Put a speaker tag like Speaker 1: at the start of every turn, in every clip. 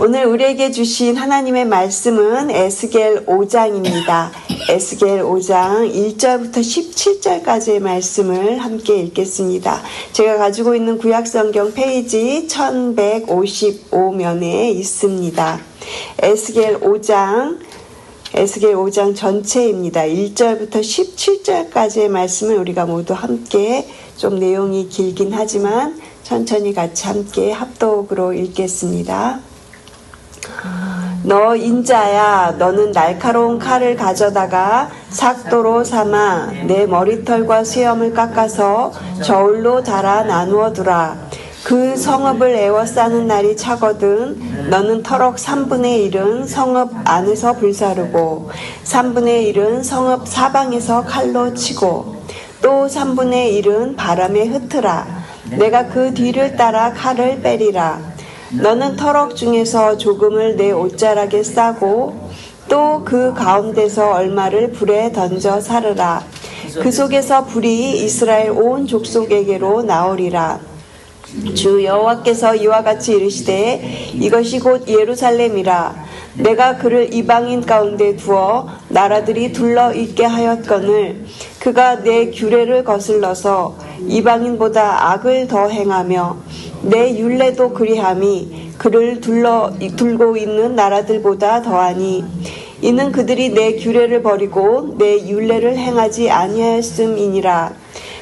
Speaker 1: 오늘 우리에게 주신 하나님의 말씀은 에스겔 5장입니다. 에스겔 5장 1절부터 17절까지의 말씀을 함께 읽겠습니다. 제가 가지고 있는 구약성경 페이지 1155면에 있습니다. 에스겔 5장 전체입니다. 1절부터 17절까지의 말씀을 우리가 모두 함께, 좀 내용이 길긴 하지만 천천히 같이 함께 합독으로 읽겠습니다. 너 인자야, 너는 날카로운 칼을 가져다가 삭도로 삼아 내 머리털과 수염을 깎아서 저울로 달아 나누어 두라. 그 성읍을 에워싸는 날이 차거든 너는 터럭 3분의 1은 성읍 안에서 불사르고 3분의 1은 성읍 사방에서 칼로 치고 또 3분의 1은 바람에 흩으라. 내가 그 뒤를 따라 칼을 빼리라. 너는 터럭 중에서 조금을 내 옷자락에 싸고 또 그 가운데서 얼마를 불에 던져 사르라. 그 속에서 불이 이스라엘 온 족속에게로 나오리라. 주 여호와께서 이와 같이 이르시되 이것이 곧 예루살렘이라. 내가 그를 이방인 가운데 두어 나라들이 둘러 있게 하였거늘 그가 내 규례를 거슬러서 이방인보다 악을 더 행하며 내 율례도 그리함이 그를 둘고 있는 나라들보다 더하니 이는 그들이 내 규례를 버리고 내 율례를 행하지 아니하였음이니라.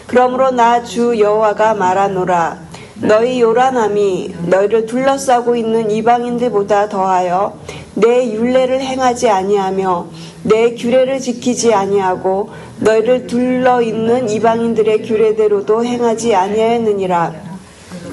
Speaker 1: 그러므로 나 주 여호와가 말하노라. 너희 요란함이 너희를 둘러싸고 있는 이방인들보다 더하여 내 율례를 행하지 아니하며 내 규례를 지키지 아니하고 너희를 둘러 있는 이방인들의 규례대로도 행하지 아니하였느니라.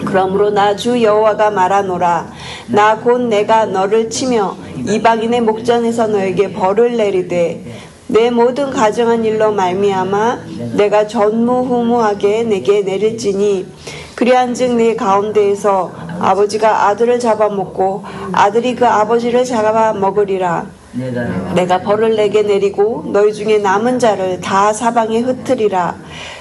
Speaker 1: 그러므로 나 주 여호와가 말하노라. 나 곧 내가 너를 치며 이방인의 목전에서 너에게 벌을 내리되 내 모든 가정한 일로 말미암아 내가 전무후무하게 내게 내릴지니 그리한즉 내 가운데에서 아버지가 아들을 잡아먹고 아들이 그 아버지를 잡아먹으리라. 내가 벌을 내게 내리고 너희 중에 남은 자를 다 사방에 흩으리라.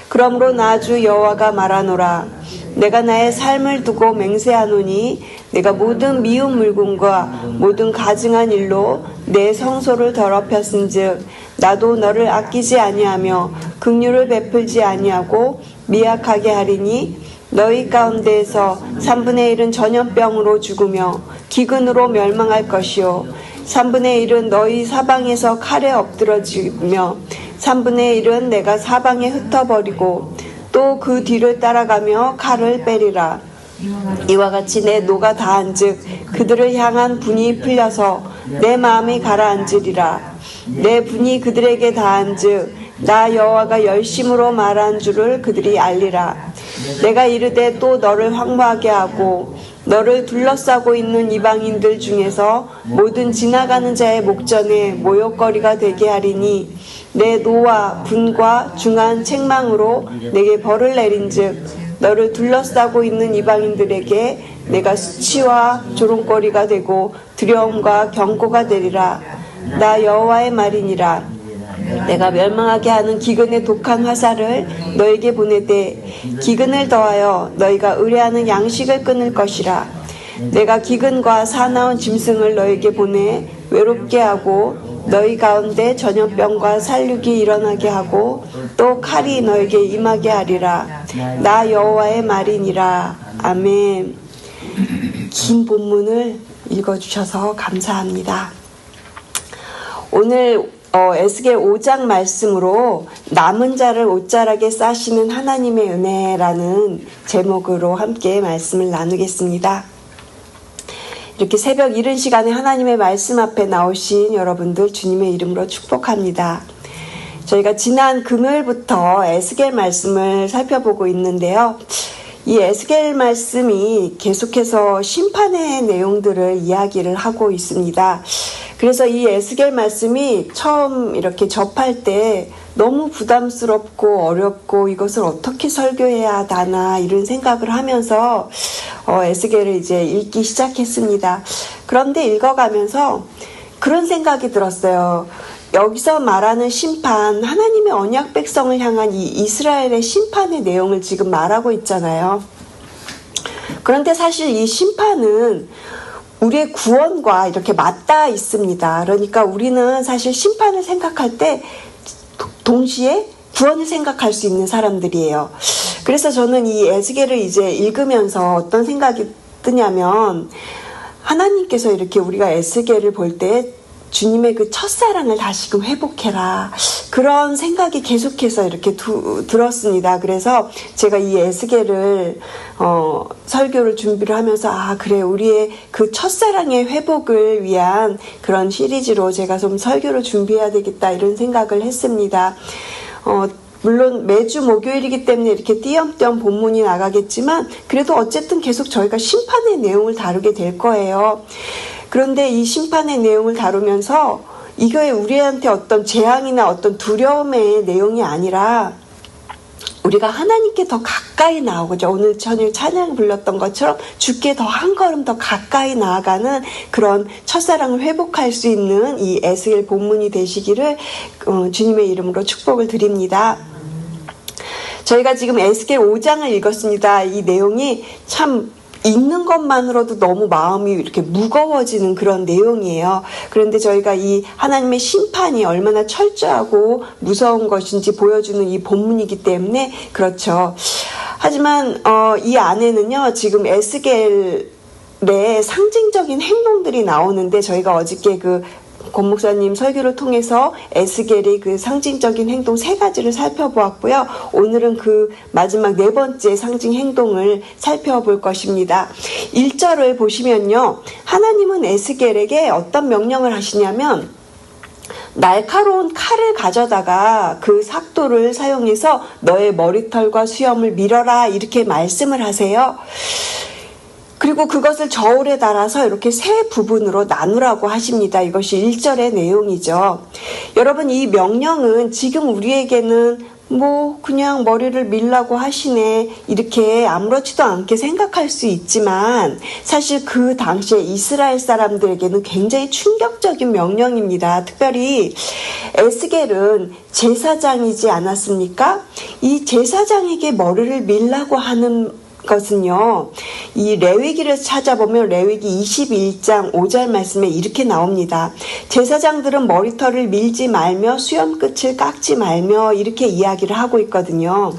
Speaker 1: 그러므로 나 주 여호와가 말하노라. 내가 나의 삶을 두고 맹세하노니 내가 모든 미운 물건과 모든 가증한 일로 내 성소를 더럽혔은즉 나도 너를 아끼지 아니하며 긍휼을 베풀지 아니하고 미약하게 하리니 너희 가운데에서 3분의 1은 전염병으로 죽으며 기근으로 멸망할 것이요 3분의 1은 너희 사방에서 칼에 엎드러지며 3분의 1은 내가 사방에 흩어버리고 또 그 뒤를 따라가며 칼을 빼리라. 이와 같이 내 노가 다한즉 그들을 향한 분이 풀려서 내 마음이 가라앉으리라. 내 분이 그들에게 다한즉 나 여호와가 열심으로 말한 줄을 그들이 알리라. 내가 이르되 또 너를 황무하게 하고 너를 둘러싸고 있는 이방인들 중에서 모든 지나가는 자의 목전에 모욕거리가 되게 하리니 내 노와 분과 중한 책망으로 내게 벌을 내린즉 너를 둘러싸고 있는 이방인들에게 내가 수치와 조롱거리가 되고 두려움과 경고가 되리라. 나 여호와의 말이니라. 내가 멸망하게 하는 기근의 독한 화살을 너에게 보내되 기근을 더하여 너희가 의뢰하는 양식을 끊을 것이라. 내가 기근과 사나운 짐승을 너에게 보내 외롭게 하고 너희 가운데 전염병과 살육이 일어나게 하고 또 칼이 너에게 임하게 하리라. 나 여호와의 말이니라. 아멘. 긴 본문을 읽어주셔서 감사합니다. 오늘 에스겔 5장 말씀으로 남은 자를 옷자락에 싸시는 하나님의 은혜라는 제목으로 함께 말씀을 나누겠습니다. 이렇게 새벽 이른 시간에 하나님의 말씀 앞에 나오신 여러분들 주님의 이름으로 축복합니다. 저희가 지난 금요일부터 에스겔 말씀을 살펴보고 있는데요. 이 에스겔 말씀이 계속해서 심판의 내용들을 이야기를 하고 있습니다. 그래서 이 에스겔 말씀이 처음 이렇게 접할 때 너무 부담스럽고 어렵고 이것을 어떻게 설교해야 하나 이런 생각을 하면서 에스겔을 이제 읽기 시작했습니다. 그런데 읽어가면서 그런 생각이 들었어요. 여기서 말하는 심판, 하나님의 언약 백성을 향한 이 이스라엘의 심판의 내용을 지금 말하고 있잖아요. 그런데 사실 이 심판은 우리의 구원과 이렇게 맞닿아 있습니다. 그러니까 우리는 사실 심판을 생각할 때 동시에 구원을 생각할 수 있는 사람들이에요. 그래서 저는 이 에스겔을 이제 읽으면서 어떤 생각이 드냐면, 하나님께서 이렇게 우리가 에스겔을 볼 때 주님의 그 첫사랑을 다시금 회복해라, 그런 생각이 계속해서 이렇게 들었습니다. 그래서 제가 이 에스겔을 설교를 준비를 하면서 그래, 우리의 그 첫사랑의 회복을 위한 그런 시리즈로 제가 좀 설교를 준비해야 되겠다, 이런 생각을 했습니다. 물론 매주 목요일이기 때문에 이렇게 띄엄띄엄 본문이 나가겠지만, 그래도 어쨌든 계속 저희가 심판의 내용을 다루게 될 거예요. 그런데 이 심판의 내용을 다루면서 이거에 우리한테 어떤 재앙이나 어떤 두려움의 내용이 아니라 우리가 하나님께 더 가까이 나오고죠. 오늘 저녁 찬양 불렀던 것처럼 주께 더 한 걸음 더 가까이 나아가는 그런 첫사랑을 회복할 수 있는 이 에스겔 본문이 되시기를 주님의 이름으로 축복을 드립니다. 저희가 지금 에스겔 5장을 읽었습니다. 이 내용이 참 읽는 것만으로도 너무 마음이 이렇게 무거워지는 그런 내용이에요. 그런데 저희가 이 하나님의 심판이 얼마나 철저하고 무서운 것인지 보여주는 이 본문이기 때문에 그렇죠. 하지만 이 안에는요, 지금 에스겔의 상징적인 행동들이 나오는데, 저희가 어저께 권 목사님 설교를 통해서 에스겔의 그 상징적인 행동 3가지를 살펴보았고요. 오늘은 그 마지막 4번째 상징 행동을 살펴볼 것입니다. 1절을 보시면요, 하나님은 에스겔에게 어떤 명령을 하시냐면, 날카로운 칼을 가져다가 그 삭도를 사용해서 너의 머리털과 수염을 밀어라, 이렇게 말씀을 하세요. 그리고 그것을 저울에 달아서 이렇게 3 부분으로 나누라고 하십니다. 이것이 1절의 내용이죠. 여러분, 이 명령은 지금 우리에게는 그냥 머리를 밀라고 하시네, 이렇게 아무렇지도 않게 생각할 수 있지만, 사실 그 당시에 이스라엘 사람들에게는 굉장히 충격적인 명령입니다. 특별히 에스겔은 제사장이지 않았습니까? 이 제사장에게 머리를 밀라고 하는 것은요, 이 레위기를 찾아보면 레위기 21장 5절 말씀에 이렇게 나옵니다. 제사장들은 머리털을 밀지 말며 수염 끝을 깎지 말며, 이렇게 이야기를 하고 있거든요.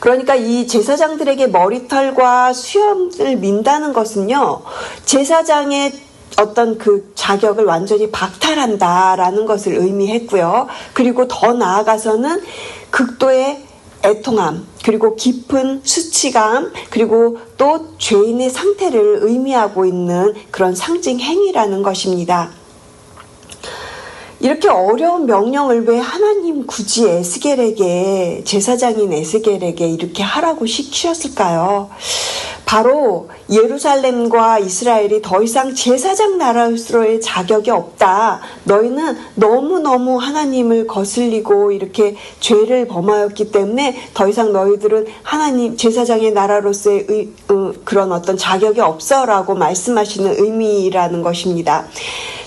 Speaker 1: 그러니까 이 제사장들에게 머리털과 수염을 민다는 것은요, 제사장의 어떤 그 자격을 완전히 박탈한다라는 것을 의미했고요. 그리고 더 나아가서는 극도의 애통함, 그리고 깊은 수치감, 그리고 또 죄인의 상태를 의미하고 있는 그런 상징 행위라는 것입니다. 이렇게 어려운 명령을 왜 하나님 굳이 에스겔에게, 제사장인 에스겔에게 이렇게 하라고 시키셨을까요? 바로 예루살렘과 이스라엘이 더 이상 제사장 나라로서의 자격이 없다. 너희는 너무너무 하나님을 거슬리고 이렇게 죄를 범하였기 때문에 더 이상 너희들은 하나님 제사장의 나라로서의 그런 어떤 자격이 없어라고 말씀하시는 의미라는 것입니다.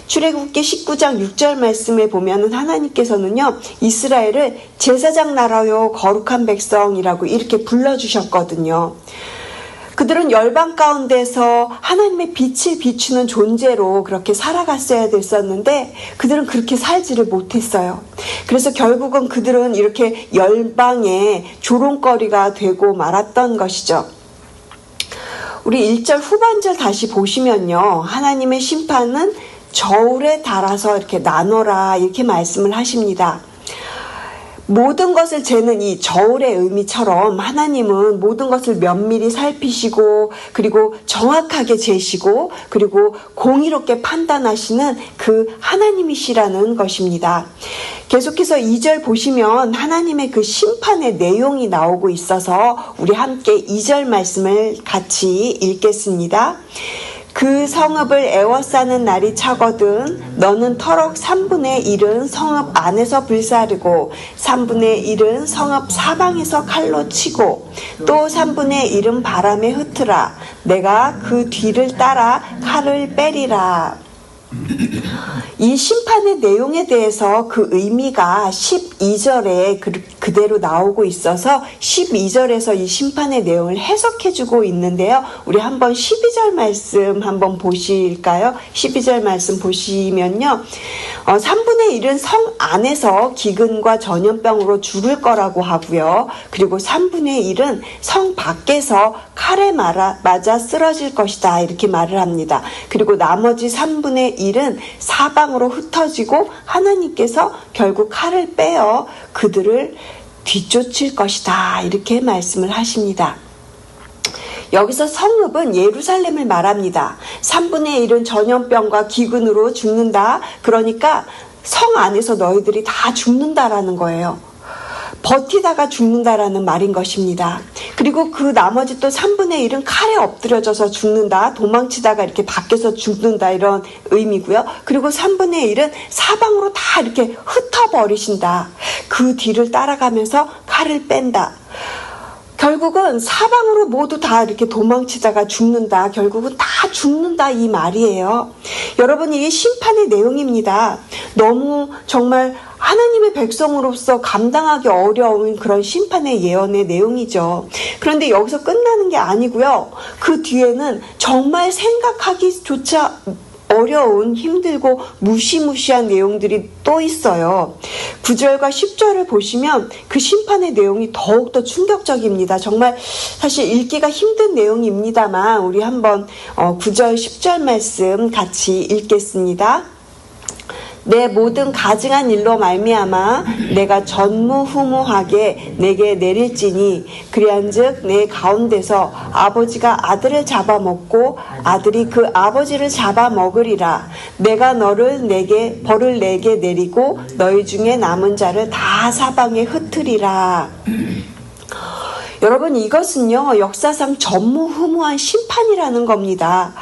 Speaker 1: 출애굽기 19장 6절 말씀에 보면은 하나님께서는요, 이스라엘을 제사장 나라요 거룩한 백성이라고 이렇게 불러주셨거든요. 그들은 열방 가운데서 하나님의 빛을 비추는 존재로 그렇게 살아갔어야 됐었는데 그들은 그렇게 살지를 못했어요. 그래서 결국은 그들은 이렇게 열방의 조롱거리가 되고 말았던 것이죠. 우리 1절 후반절 다시 보시면요, 하나님의 심판은 저울에 달아서 이렇게 나눠라, 이렇게 말씀을 하십니다. 모든 것을 재는 이 저울의 의미처럼 하나님은 모든 것을 면밀히 살피시고, 그리고 정확하게 재시고, 그리고 공의롭게 판단하시는 그 하나님이시라는 것입니다. 계속해서 2절 보시면 하나님의 그 심판의 내용이 나오고 있어서 우리 함께 2절 말씀을 같이 읽겠습니다. 그 성읍을 애워싸는 날이 차거든 너는 터럭 3분의 1은 성읍 안에서 불사르고 3분의 1은 성읍 사방에서 칼로 치고 또 3분의 1은 바람에 흩으라. 내가 그 뒤를 따라 칼을 빼리라. 이 심판의 내용에 대해서 그 의미가 12절에 그대로 나오고 있어서 12절에서 이 심판의 내용을 해석해주고 있는데요. 우리 한번 12절 말씀 한번 보실까요? 12절 말씀 보시면요. 3분의 1은 성 안에서 기근과 전염병으로 죽을 거라고 하고요. 그리고 3분의 1은 성 밖에서 칼에 맞아 쓰러질 것이다. 이렇게 말을 합니다. 그리고 나머지 3분의 1은 사방으로 흩어지고 하나님께서 결국 칼을 빼어 그들을 뒤쫓을 것이다. 이렇게 말씀을 하십니다. 여기서 성읍은 예루살렘을 말합니다. 3분의 1은 전염병과 기근으로 죽는다. 그러니까 성 안에서 너희들이 다 죽는다라는 거예요. 버티다가 죽는다라는 말인 것입니다. 그리고 그 나머지 또 3분의 1은 칼에 엎드려져서 죽는다. 도망치다가 이렇게 밖에서 죽는다. 이런 의미고요. 그리고 3분의 1은 사방으로 다 이렇게 흩어버리신다. 그 뒤를 따라가면서 칼을 뺀다. 결국은 사방으로 모두 다 이렇게 도망치다가 죽는다. 결국은 다 죽는다 이 말이에요. 여러분, 이게 심판의 내용입니다. 너무 정말 하나님의 백성으로서 감당하기 어려운 그런 심판의 예언의 내용이죠. 그런데 여기서 끝나는 게 아니고요. 그 뒤에는 정말 생각하기조차 어려운, 힘들고 무시무시한 내용들이 또 있어요. 9절과 10절을 보시면 그 심판의 내용이 더욱더 충격적입니다. 정말 사실 읽기가 힘든 내용입니다만 우리 한번 9절, 10절 말씀 같이 읽겠습니다. 내 모든 가증한 일로 말미암아 내가 전무후무하게 내게 내릴지니 그리한즉 내 가운데서 아버지가 아들을 잡아먹고 아들이 그 아버지를 잡아먹으리라. 내가 너를 내게 벌을 내게 내리고 너희 중에 남은 자를 다 사방에 흩으리라. 여러분, 이것은요 역사상 전무후무한 심판이라는 겁니다.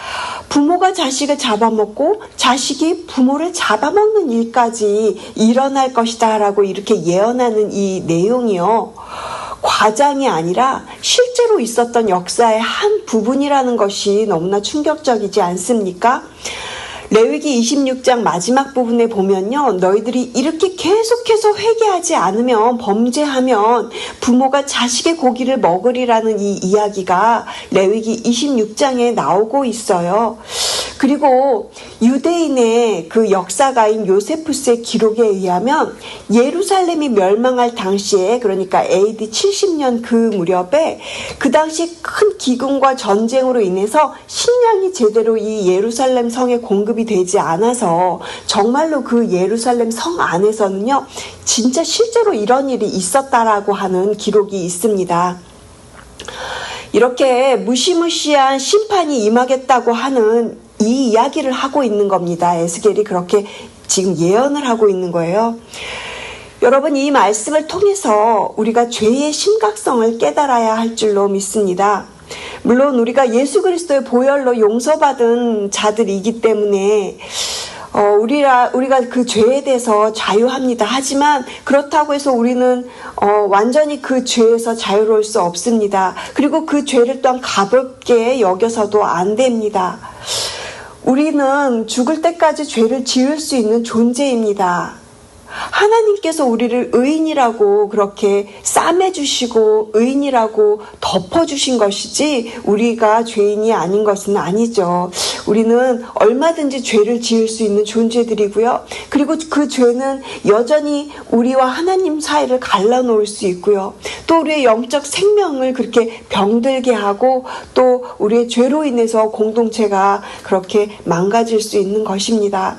Speaker 1: 부모가 자식을 잡아먹고 자식이 부모를 잡아먹는 일까지 일어날 것이다 라고 이렇게 예언하는 이 내용이요, 과장이 아니라 실제로 있었던 역사의 한 부분이라는 것이 너무나 충격적이지 않습니까? 레위기 26장 마지막 부분에 보면요, 너희들이 이렇게 계속해서 회개하지 않으면, 범죄하면 부모가 자식의 고기를 먹으리라는 이 이야기가 레위기 26장에 나오고 있어요. 그리고 유대인의 그 역사가인 요세푸스의 기록에 의하면 예루살렘이 멸망할 당시에, 그러니까 AD 70년 그 무렵에 그 당시 큰 기근과 전쟁으로 인해서 식량이 제대로 이 예루살렘 성에 공급이 되지 않아서 정말로 그 예루살렘 성 안에서는요 진짜 실제로 이런 일이 있었다라고 하는 기록이 있습니다. 이렇게 무시무시한 심판이 임하겠다고 하는 이 이야기를 하고 있는 겁니다. 에스겔이 그렇게 지금 예언을 하고 있는 거예요. 여러분, 이 말씀을 통해서 우리가 죄의 심각성을 깨달아야 할 줄로 믿습니다. 물론 우리가 예수 그리스도의 보혈로 용서받은 자들이기 때문에 우리가 그 죄에 대해서 자유합니다. 하지만 그렇다고 해서 우리는 완전히 그 죄에서 자유로울 수 없습니다. 그리고 그 죄를 또한 가볍게 여겨서도 안 됩니다. 우리는 죽을 때까지 죄를 지을 수 있는 존재입니다. 하나님께서 우리를 의인이라고 그렇게 싸매주시고 의인이라고 덮어주신 것이지 우리가 죄인이 아닌 것은 아니죠. 우리는 얼마든지 죄를 지을 수 있는 존재들이고요. 그리고 그 죄는 여전히 우리와 하나님 사이를 갈라놓을 수 있고요. 또 우리의 영적 생명을 그렇게 병들게 하고 또 우리의 죄로 인해서 공동체가 그렇게 망가질 수 있는 것입니다.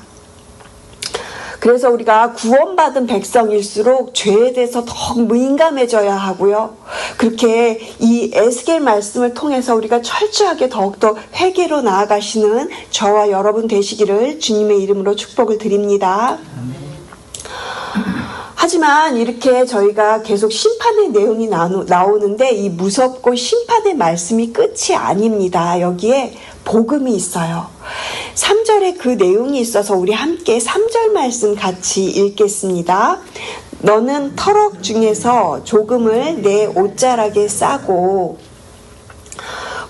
Speaker 1: 그래서 우리가 구원받은 백성일수록 죄에 대해서 더 민감해져야 하고요. 그렇게 이 에스겔 말씀을 통해서 우리가 철저하게 더욱더 회개로 나아가시는 저와 여러분 되시기를 주님의 이름으로 축복을 드립니다. 하지만 이렇게 저희가 계속 심판의 내용이 나오는데 이 무섭고 심판의 말씀이 끝이 아닙니다. 여기에 복음이 있어요. 3절에 그 내용이 있어서 우리 함께 3절 말씀 같이 읽겠습니다. 너는 터럭 중에서 조금을 내 옷자락에 싸고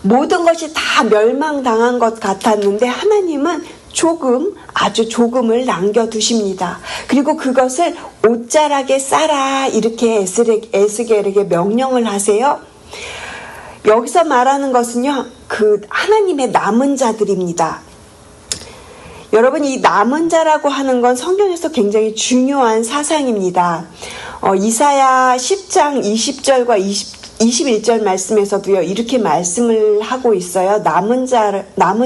Speaker 1: 모든 것이 다 멸망당한 것 같았는데 하나님은 아주 조금을 남겨두십니다. 그리고 그것을 옷자락에 싸라 이렇게 에스겔에게 명령을 하세요. 여기서 말하는 것은요, 그 하나님의 남은 자들입니다. 여러분, 이 남은 자라고 하는 건 성경에서 굉장히 중요한 사상입니다. 이사야 10장 20절과 21절 말씀에서도요, 이렇게 말씀을 하고 있어요. 남은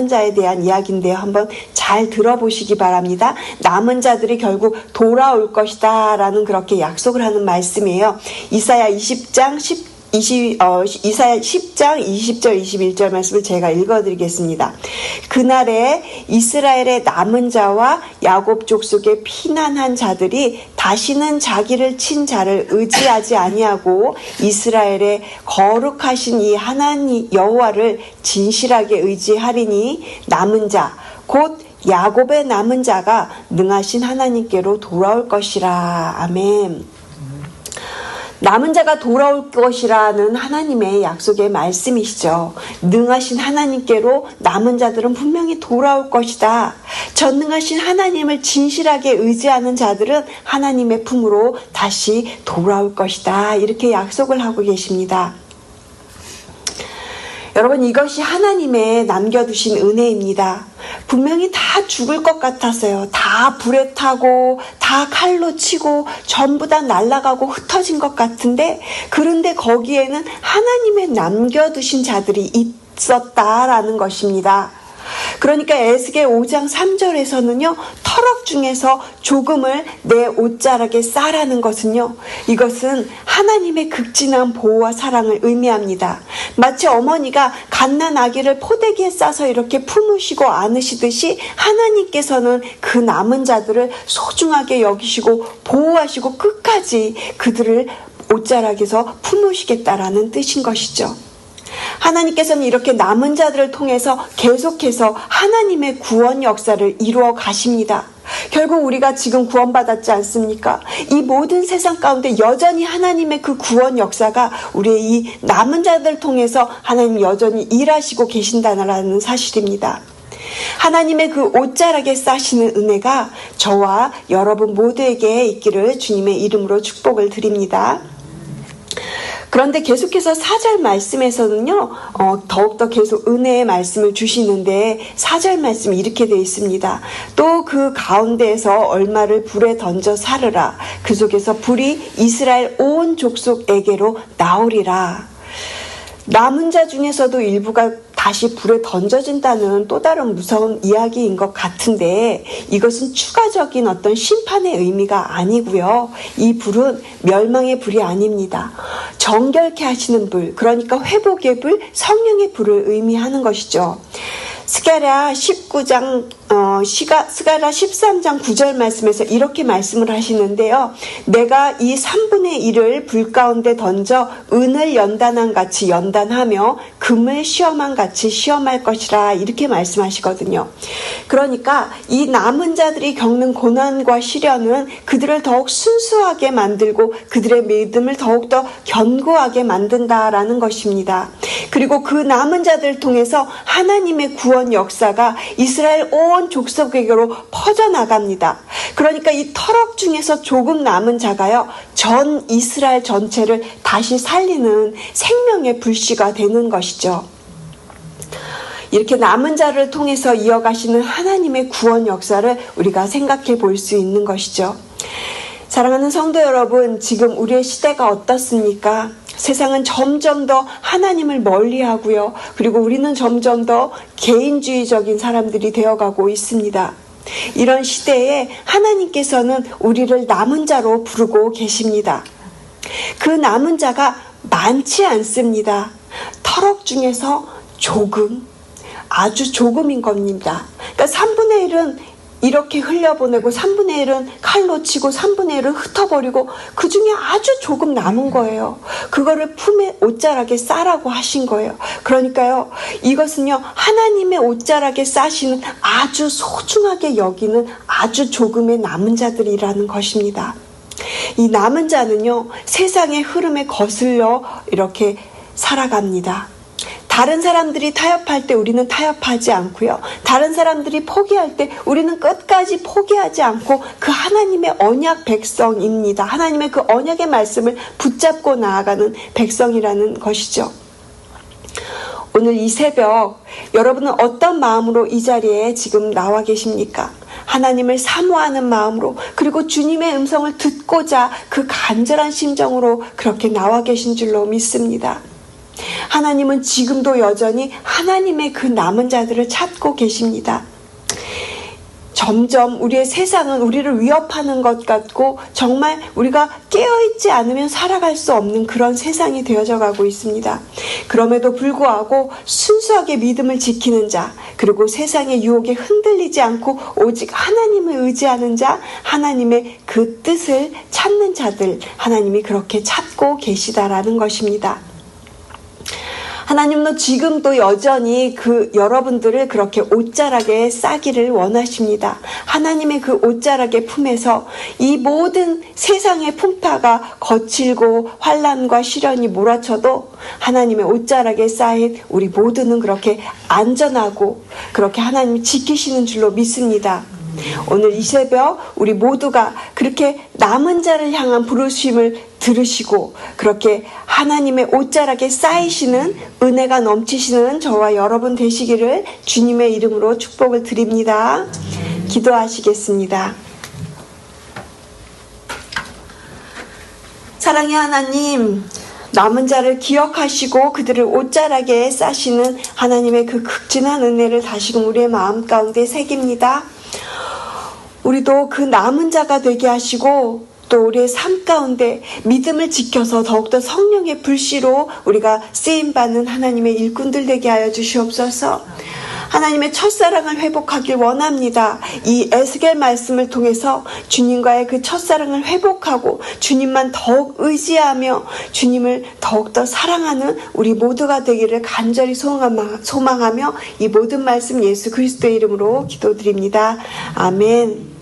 Speaker 1: 자에 대한 이야기인데요. 한번 잘 들어보시기 바랍니다. 남은 자들이 결국 돌아올 것이다 라는 그렇게 약속을 하는 말씀이에요. 이사야 10장 20절 21절 말씀을 제가 읽어드리겠습니다. 그날에 이스라엘의 남은 자와 야곱 족속의 피난한 자들이 다시는 자기를 친 자를 의지하지 아니하고 이스라엘의 거룩하신 이 하나님 여호와를 진실하게 의지하리니 남은 자 곧 야곱의 남은 자가 능하신 하나님께로 돌아올 것이라. 아멘. 남은 자가 돌아올 것이라는 하나님의 약속의 말씀이시죠. 능하신 하나님께로 남은 자들은 분명히 돌아올 것이다. 전능하신 하나님을 진실하게 의지하는 자들은 하나님의 품으로 다시 돌아올 것이다. 이렇게 약속을 하고 계십니다. 여러분, 이것이 하나님의 남겨두신 은혜입니다. 분명히 다 죽을 것 같았어요. 다 불에 타고 다 칼로 치고 전부 다 날아가고 흩어진 것 같은데, 그런데 거기에는 하나님의 남겨두신 자들이 있었다라는 것입니다. 그러니까 에스겔 5장 3절에서는요, 터럭 중에서 조금을 내 옷자락에 싸라는 것은요, 이것은 하나님의 극진한 보호와 사랑을 의미합니다. 마치 어머니가 갓난 아기를 포대기에 싸서 이렇게 품으시고 안으시듯이 하나님께서는 그 남은 자들을 소중하게 여기시고 보호하시고 끝까지 그들을 옷자락에서 품으시겠다라는 뜻인 것이죠. 하나님께서는 이렇게 남은 자들을 통해서 계속해서 하나님의 구원 역사를 이루어 가십니다. 결국 우리가 지금 구원받았지 않습니까? 이 모든 세상 가운데 여전히 하나님의 그 구원 역사가 우리의 이 남은 자들을 통해서 하나님 여전히 일하시고 계신다는 사실입니다. 하나님의 그 옷자락에 싸시는 은혜가 저와 여러분 모두에게 있기를 주님의 이름으로 축복을 드립니다. 그런데 계속해서 4절 말씀에서는요, 더욱더 계속 은혜의 말씀을 주시는데 4절 말씀이 이렇게 되어 있습니다. 또 그 가운데에서 얼마를 불에 던져 사르라. 그 속에서 불이 이스라엘 온 족속에게로 나오리라. 남은 자 중에서도 일부가 다시 불에 던져진다는 또 다른 무서운 이야기인 것 같은데, 이것은 추가적인 어떤 심판의 의미가 아니고요. 이 불은 멸망의 불이 아닙니다. 정결케 하시는 불, 그러니까 회복의 불, 성령의 불을 의미하는 것이죠. 스가랴 13장 9절 말씀에서 이렇게 말씀을 하시는데요. 내가 이 3분의 1을 불 가운데 던져 은을 연단한 같이 연단하며 금을 시험한 같이 시험할 것이라, 이렇게 말씀하시거든요. 그러니까 이 남은 자들이 겪는 고난과 시련은 그들을 더욱 순수하게 만들고 그들의 믿음을 더욱더 견고하게 만든다라는 것입니다. 그리고 그 남은 자들을 통해서 하나님의 구원 역사가 이스라엘 온 족속에게로 퍼져나갑니다. 그러니까 이 터럭 중에서 조금 남은 자가요, 전 이스라엘 전체를 다시 살리는 생명의 불씨가 되는 것이죠. 이렇게 남은 자를 통해서 이어가시는 하나님의 구원 역사를 우리가 생각해 볼 수 있는 것이죠. 사랑하는 성도 여러분, 지금 우리의 시대가 어떻습니까? 세상은 점점 더 하나님을 멀리하고요. 그리고 우리는 점점 더 개인주의적인 사람들이 되어가고 있습니다. 이런 시대에 하나님께서는 우리를 남은 자로 부르고 계십니다. 그 남은 자가 많지 않습니다. 터럭 중에서 조금, 아주 조금인 겁니다. 그러니까 3분의 1은 이렇게 흘려보내고 3분의 1은 칼로 치고 3분의 1은 흩어버리고 그 중에 아주 조금 남은 거예요. 그거를 품에 옷자락에 싸라고 하신 거예요. 그러니까요, 이것은요, 하나님의 옷자락에 싸시는 아주 소중하게 여기는 아주 조금의 남은 자들이라는 것입니다. 이 남은 자는요, 세상의 흐름에 거슬려 이렇게 살아갑니다. 다른 사람들이 타협할 때 우리는 타협하지 않고요. 다른 사람들이 포기할 때 우리는 끝까지 포기하지 않고 그 하나님의 언약 백성입니다. 하나님의 그 언약의 말씀을 붙잡고 나아가는 백성이라는 것이죠. 오늘 이 새벽 여러분은 어떤 마음으로 이 자리에 지금 나와 계십니까? 하나님을 사모하는 마음으로, 그리고 주님의 음성을 듣고자 그 간절한 심정으로 그렇게 나와 계신 줄로 믿습니다. 하나님은 지금도 여전히 하나님의 그 남은 자들을 찾고 계십니다. 점점 우리의 세상은 우리를 위협하는 것 같고 정말 우리가 깨어있지 않으면 살아갈 수 없는 그런 세상이 되어져 가고 있습니다. 그럼에도 불구하고 순수하게 믿음을 지키는 자, 그리고 세상의 유혹에 흔들리지 않고 오직 하나님을 의지하는 자, 하나님의 그 뜻을 찾는 자들, 하나님이 그렇게 찾고 계시다라는 것입니다. 하나님도 지금도 여전히 그 여러분들을 그렇게 옷자락에 싸기를 원하십니다. 하나님의 그 옷자락의 품에서 이 모든 세상의 풍파가 거칠고 환난과 시련이 몰아쳐도 하나님의 옷자락에 쌓인 우리 모두는 그렇게 안전하고 그렇게 하나님이 지키시는 줄로 믿습니다. 오늘 이 새벽 우리 모두가 그렇게 남은 자를 향한 부르심을 들으시고 그렇게 하나님의 옷자락에 쌓이시는 은혜가 넘치시는 저와 여러분 되시기를 주님의 이름으로 축복을 드립니다. 기도하시겠습니다. 사랑의 하나님, 남은 자를 기억하시고 그들을 옷자락에 싸시는 하나님의 그 극진한 은혜를 다시금 우리의 마음 가운데 새깁니다. 우리도 그 남은 자가 되게 하시고 또 우리의 삶 가운데 믿음을 지켜서 더욱더 성령의 불씨로 우리가 쓰임받는 하나님의 일꾼들 되게 하여 주시옵소서. 하나님의 첫사랑을 회복하길 원합니다. 이 에스겔 말씀을 통해서 주님과의 그 첫사랑을 회복하고 주님만 더욱 의지하며 주님을 더욱더 사랑하는 우리 모두가 되기를 간절히 소망하며 이 모든 말씀 예수 그리스도의 이름으로 기도드립니다. 아멘.